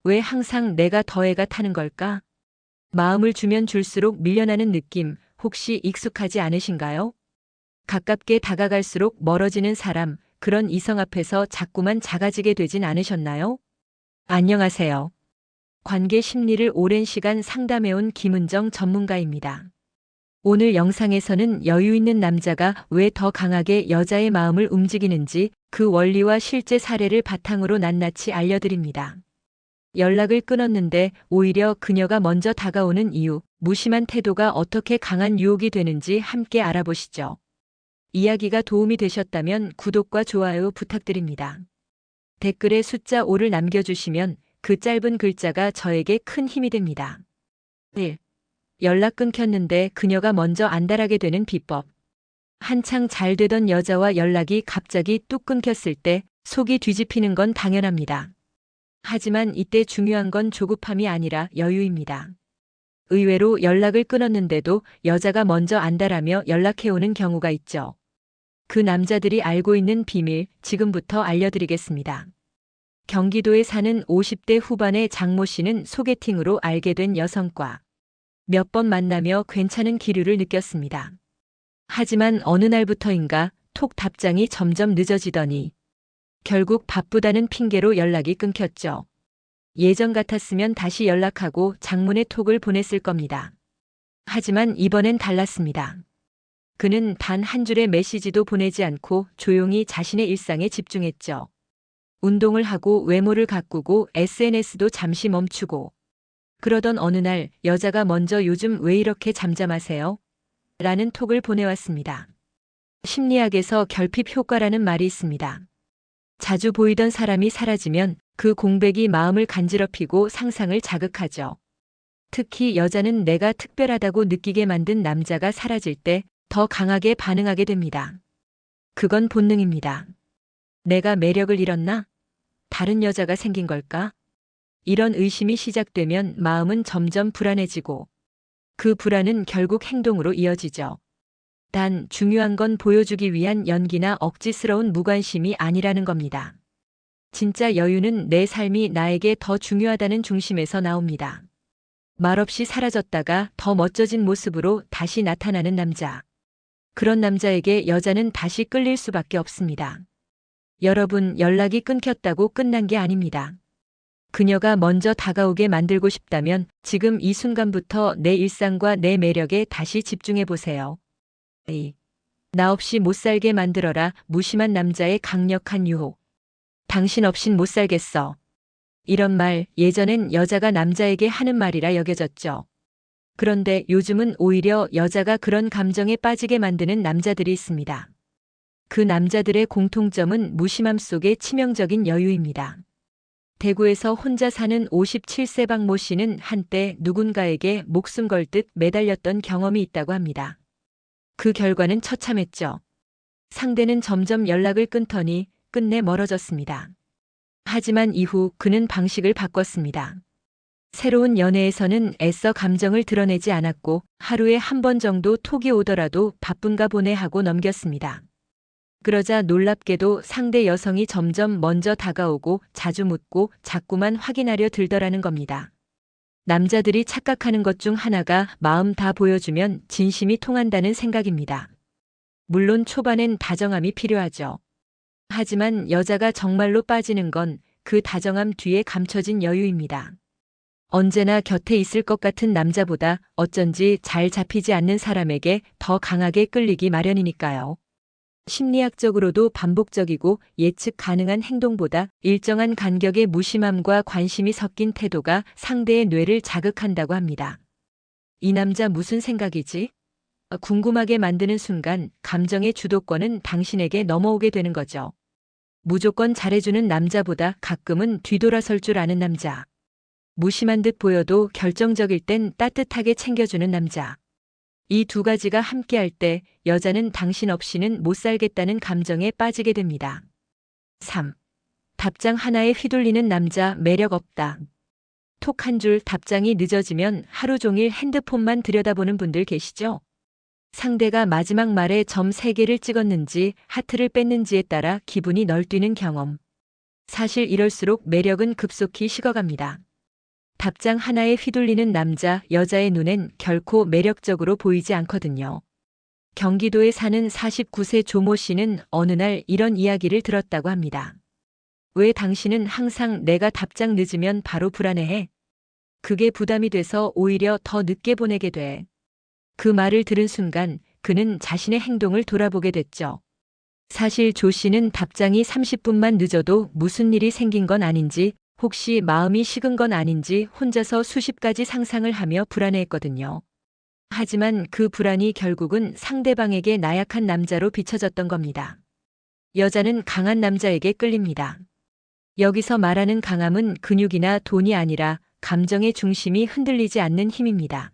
왜 항상 내가 더해가 타는 걸까? 마음을 주면 줄수록 밀려나는 느낌 혹시 익숙하지 않으신가요? 가깝게 다가갈수록 멀어지는 사람, 그런 이성 앞에서 자꾸만 작아지게 되진 않으셨나요? 안녕하세요. 관계 심리를 오랜 시간 상담해온 김은정 전문가입니다. 오늘 영상에서는 여유 있는 남자가 왜 더 강하게 여자의 마음을 움직이는지 그 원리와 실제 사례를 바탕으로 낱낱이 알려드립니다. 연락을 끊었는데 오히려 그녀가 먼저 다가오는 이유, 무심한 태도가 어떻게 강한 유혹이 되는지 함께 알아보시죠. 이야기가 도움이 되셨다면 구독과 좋아요 부탁드립니다. 댓글에 숫자 5를 남겨주시면 그 짧은 글자가 저에게 큰 힘이 됩니다. 1. 연락 끊겼는데 그녀가 먼저 안달하게 되는 비법. 한창 잘 되던 여자와 연락이 갑자기 뚝 끊겼을 때 속이 뒤집히는 건 당연합니다. 하지만 이때 중요한 건 조급함이 아니라 여유입니다. 의외로 연락을 끊었는데도 여자가 먼저 안달하며 연락해오는 경우가 있죠. 그 남자들이 알고 있는 비밀 지금부터 알려드리겠습니다. 경기도에 사는 50대 후반의 장모 씨는 소개팅으로 알게 된 여성과 몇 번 만나며 괜찮은 기류를 느꼈습니다. 하지만 어느 날부터인가 톡 답장이 점점 늦어지더니 결국 바쁘다는 핑계로 연락이 끊겼죠. 예전 같았으면 다시 연락하고 장문의 톡을 보냈을 겁니다. 하지만 이번엔 달랐습니다. 그는 단 한 줄의 메시지도 보내지 않고 조용히 자신의 일상에 집중했죠. 운동을 하고 외모를 가꾸고 SNS도 잠시 멈추고. 그러던 어느 날 여자가 먼저 요즘 왜 이렇게 잠잠하세요? 라는 톡을 보내왔습니다. 심리학에서 결핍 효과라는 말이 있습니다. 자주 보이던 사람이 사라지면 그 공백이 마음을 간지럽히고 상상을 자극하죠. 특히 여자는 내가 특별하다고 느끼게 만든 남자가 사라질 때 더 강하게 반응하게 됩니다. 그건 본능입니다. 내가 매력을 잃었나? 다른 여자가 생긴 걸까? 이런 의심이 시작되면 마음은 점점 불안해지고 그 불안은 결국 행동으로 이어지죠. 단 중요한 건 보여주기 위한 연기나 억지스러운 무관심이 아니라는 겁니다. 진짜 여유는 내 삶이 나에게 더 중요하다는 중심에서 나옵니다. 말없이 사라졌다가 더 멋져진 모습으로 다시 나타나는 남자. 그런 남자에게 여자는 다시 끌릴 수밖에 없습니다. 여러분, 연락이 끊겼다고 끝난 게 아닙니다. 그녀가 먼저 다가오게 만들고 싶다면 지금 이 순간부터 내 일상과 내 매력에 다시 집중해 보세요. 나 없이 못 살게 만들어라. 무심한 남자의 강력한 유혹. 당신 없인 못 살겠어. 이런 말 예전엔 여자가 남자에게 하는 말이라 여겨졌죠. 그런데 요즘은 오히려 여자가 그런 감정에 빠지게 만드는 남자들이 있습니다. 그 남자들의 공통점은 무심함 속의 치명적인 여유입니다. 대구에서 혼자 사는 57세 박모 씨는 한때 누군가에게 목숨 걸 듯 매달렸던 경험이 있다고 합니다. 그 결과는 처참했죠. 상대는 점점 연락을 끊더니 끝내 멀어졌습니다. 하지만 이후 그는 방식을 바꿨습니다. 새로운 연애에서는 애써 감정을 드러내지 않았고 하루에 한 번 정도 톡이 오더라도 바쁜가 보네 하고 넘겼습니다. 그러자 놀랍게도 상대 여성이 점점 먼저 다가오고 자주 묻고 자꾸만 확인하려 들더라는 겁니다. 남자들이 착각하는 것 중 하나가 마음 다 보여주면 진심이 통한다는 생각입니다. 물론 초반엔 다정함이 필요하죠. 하지만 여자가 정말로 빠지는 건 그 다정함 뒤에 감춰진 여유입니다. 언제나 곁에 있을 것 같은 남자보다 어쩐지 잘 잡히지 않는 사람에게 더 강하게 끌리기 마련이니까요. 심리학적으로도 반복적이고 예측 가능한 행동보다 일정한 간격의 무심함과 관심이 섞인 태도가 상대의 뇌를 자극한다고 합니다. 이 남자 무슨 생각이지? 궁금하게 만드는 순간 감정의 주도권은 당신에게 넘어오게 되는 거죠. 무조건 잘해주는 남자보다 가끔은 뒤돌아설 줄 아는 남자. 무심한 듯 보여도 결정적일 땐 따뜻하게 챙겨주는 남자. 이 두 가지가 함께할 때 여자는 당신 없이는 못 살겠다는 감정에 빠지게 됩니다. 3. 답장 하나에 휘둘리는 남자 매력 없다. 톡 한 줄 답장이 늦어지면 하루 종일 핸드폰만 들여다보는 분들 계시죠? 상대가 마지막 말에 점 3개를 찍었는지 하트를 뺐는지에 따라 기분이 널뛰는 경험. 사실 이럴수록 매력은 급속히 식어갑니다. 답장 하나에 휘둘리는 남자, 여자의 눈엔 결코 매력적으로 보이지 않거든요. 경기도에 사는 49세 조모 씨는 어느 날 이런 이야기를 들었다고 합니다. 왜 당신은 항상 내가 답장 늦으면 바로 불안해해? 그게 부담이 돼서 오히려 더 늦게 보내게 돼. 그 말을 들은 순간 그는 자신의 행동을 돌아보게 됐죠. 사실 조 씨는 답장이 30분만 늦어도 무슨 일이 생긴 건 아닌지, 혹시 마음이 식은 건 아닌지 혼자서 수십 가지 상상을 하며 불안해했거든요. 하지만 그 불안이 결국은 상대방에게 나약한 남자로 비춰졌던 겁니다. 여자는 강한 남자에게 끌립니다. 여기서 말하는 강함은 근육이나 돈이 아니라 감정의 중심이 흔들리지 않는 힘입니다.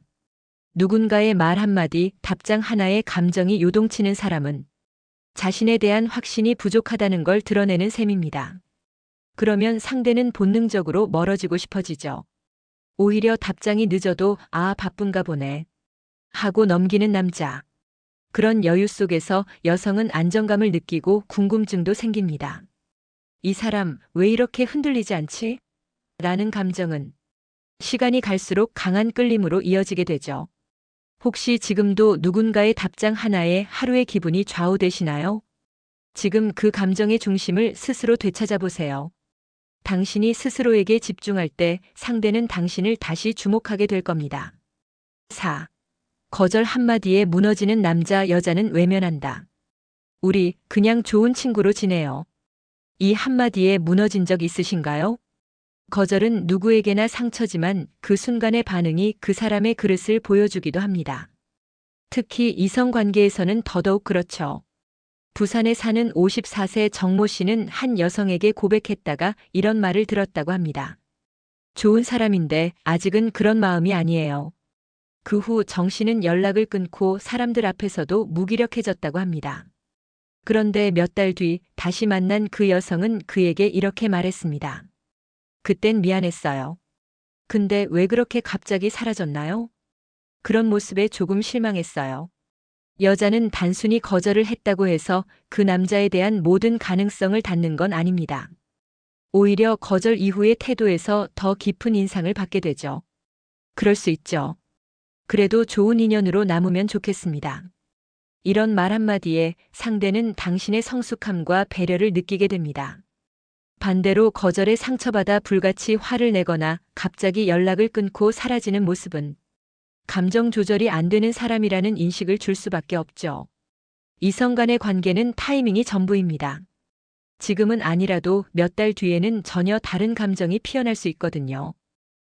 누군가의 말 한마디, 답장 하나에 감정이 요동치는 사람은 자신에 대한 확신이 부족하다는 걸 드러내는 셈입니다. 그러면 상대는 본능적으로 멀어지고 싶어지죠. 오히려 답장이 늦어도 아, 바쁜가 보네 하고 넘기는 남자. 그런 여유 속에서 여성은 안정감을 느끼고 궁금증도 생깁니다. 이 사람 왜 이렇게 흔들리지 않지? 라는 감정은 시간이 갈수록 강한 끌림으로 이어지게 되죠. 혹시 지금도 누군가의 답장 하나에 하루의 기분이 좌우되시나요? 지금 그 감정의 중심을 스스로 되찾아 보세요. 당신이 스스로에게 집중할 때 상대는 당신을 다시 주목하게 될 겁니다. 4. 거절 한마디에 무너지는 남자, 여자는 외면한다. 우리 그냥 좋은 친구로 지내요. 이 한마디에 무너진 적 있으신가요? 거절은 누구에게나 상처지만 그 순간의 반응이 그 사람의 그릇을 보여주기도 합니다. 특히 이성 관계에서는 더더욱 그렇죠. 부산에 사는 54세 정모 씨는 한 여성에게 고백했다가 이런 말을 들었다고 합니다. 좋은 사람인데 아직은 그런 마음이 아니에요. 그 후 정 씨는 연락을 끊고 사람들 앞에서도 무기력해졌다고 합니다. 그런데 몇 달 뒤 다시 만난 그 여성은 그에게 이렇게 말했습니다. 그땐 미안했어요. 근데 왜 그렇게 갑자기 사라졌나요? 그런 모습에 조금 실망했어요. 여자는 단순히 거절을 했다고 해서 그 남자에 대한 모든 가능성을 닫는 건 아닙니다. 오히려 거절 이후의 태도에서 더 깊은 인상을 받게 되죠. 그럴 수 있죠. 그래도 좋은 인연으로 남으면 좋겠습니다. 이런 말 한마디에 상대는 당신의 성숙함과 배려를 느끼게 됩니다. 반대로 거절에 상처받아 불같이 화를 내거나 갑자기 연락을 끊고 사라지는 모습은 감정 조절이 안 되는 사람이라는 인식을 줄 수밖에 없죠. 이성 간의 관계는 타이밍이 전부입니다. 지금은 아니라도 몇 달 뒤에는 전혀 다른 감정이 피어날 수 있거든요.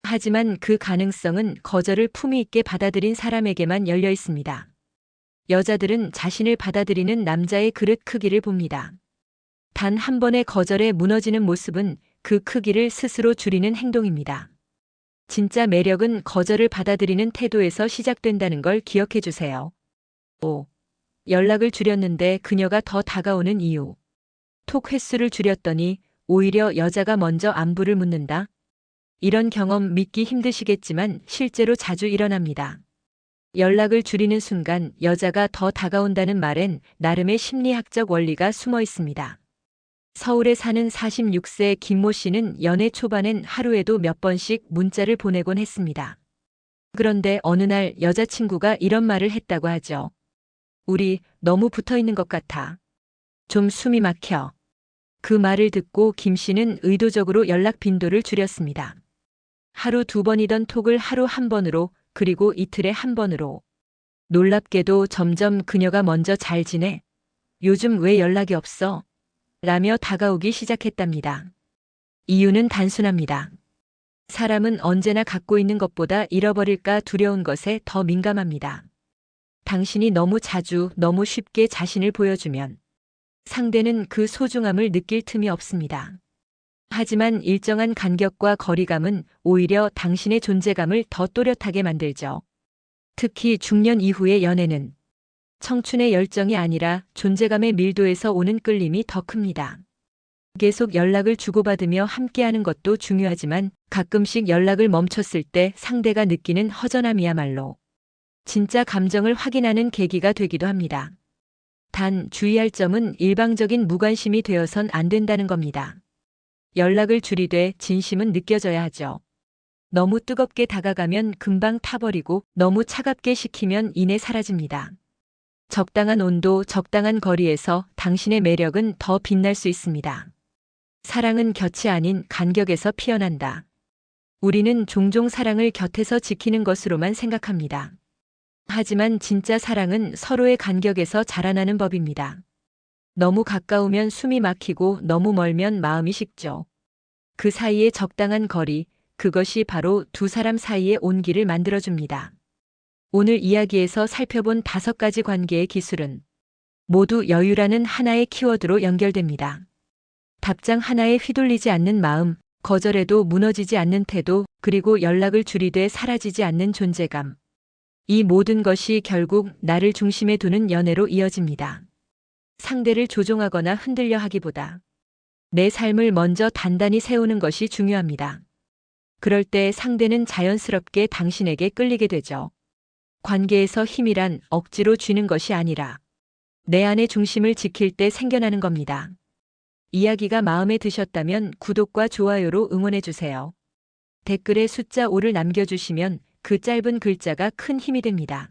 하지만 그 가능성은 거절을 품위 있게 받아들인 사람에게만 열려 있습니다. 여자들은 자신을 받아들이는 남자의 그릇 크기를 봅니다. 단 한 번의 거절에 무너지는 모습은 그 크기를 스스로 줄이는 행동입니다. 진짜 매력은 거절을 받아들이는 태도에서 시작된다는 걸 기억해 주세요. 5. 연락을 줄였는데 그녀가 더 다가오는 이유. 톡 횟수를 줄였더니 오히려 여자가 먼저 안부를 묻는다. 이런 경험 믿기 힘드시겠지만 실제로 자주 일어납니다. 연락을 줄이는 순간 여자가 더 다가온다는 말엔 나름의 심리학적 원리가 숨어 있습니다. 서울에 사는 46세 김모 씨는 연애 초반엔 하루에도 몇 번씩 문자를 보내곤 했습니다. 그런데 어느 날 여자친구가 이런 말을 했다고 하죠. 우리 너무 붙어 있는 것 같아. 좀 숨이 막혀. 그 말을 듣고 김 씨는 의도적으로 연락 빈도를 줄였습니다. 하루 2번이던 톡을 하루 1번으로, 그리고 이틀에 1번으로. 놀랍게도 점점 그녀가 먼저 잘 지내? 요즘 왜 연락이 없어? 라며 다가오기 시작했답니다. 이유는 단순합니다. 사람은 언제나 갖고 있는 것보다 잃어버릴까 두려운 것에 더 민감합니다. 당신이 너무 자주, 너무 쉽게 자신을 보여주면 상대는 그 소중함을 느낄 틈이 없습니다. 하지만 일정한 간격과 거리감은 오히려 당신의 존재감을 더 또렷하게 만들죠. 특히 중년 이후의 연애는 청춘의 열정이 아니라 존재감의 밀도에서 오는 끌림이 더 큽니다. 계속 연락을 주고받으며 함께하는 것도 중요하지만 가끔씩 연락을 멈췄을 때 상대가 느끼는 허전함이야말로 진짜 감정을 확인하는 계기가 되기도 합니다. 단 주의할 점은 일방적인 무관심이 되어선 안 된다는 겁니다. 연락을 줄이되 진심은 느껴져야 하죠. 너무 뜨겁게 다가가면 금방 타버리고 너무 차갑게 식히면 이내 사라집니다. 적당한 온도, 적당한 거리에서 당신의 매력은 더 빛날 수 있습니다. 사랑은 곁이 아닌 간격에서 피어난다. 우리는 종종 사랑을 곁에서 지키는 것으로만 생각합니다. 하지만 진짜 사랑은 서로의 간격에서 자라나는 법입니다. 너무 가까우면 숨이 막히고 너무 멀면 마음이 식죠. 그 사이에 적당한 거리, 그것이 바로 두 사람 사이의 온기를 만들어줍니다. 오늘 이야기에서 살펴본 5가지 관계의 기술은 모두 여유라는 하나의 키워드로 연결됩니다. 답장 하나에 휘둘리지 않는 마음, 거절해도 무너지지 않는 태도, 그리고 연락을 줄이되 사라지지 않는 존재감. 이 모든 것이 결국 나를 중심에 두는 연애로 이어집니다. 상대를 조종하거나 흔들려 하기보다 내 삶을 먼저 단단히 세우는 것이 중요합니다. 그럴 때 상대는 자연스럽게 당신에게 끌리게 되죠. 관계에서 힘이란 억지로 쥐는 것이 아니라 내 안의 중심을 지킬 때 생겨나는 겁니다. 이야기가 마음에 드셨다면 구독과 좋아요로 응원해주세요. 댓글에 숫자 5를 남겨주시면 그 짧은 글자가 큰 힘이 됩니다.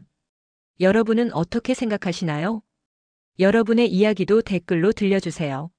여러분은 어떻게 생각하시나요? 여러분의 이야기도 댓글로 들려주세요.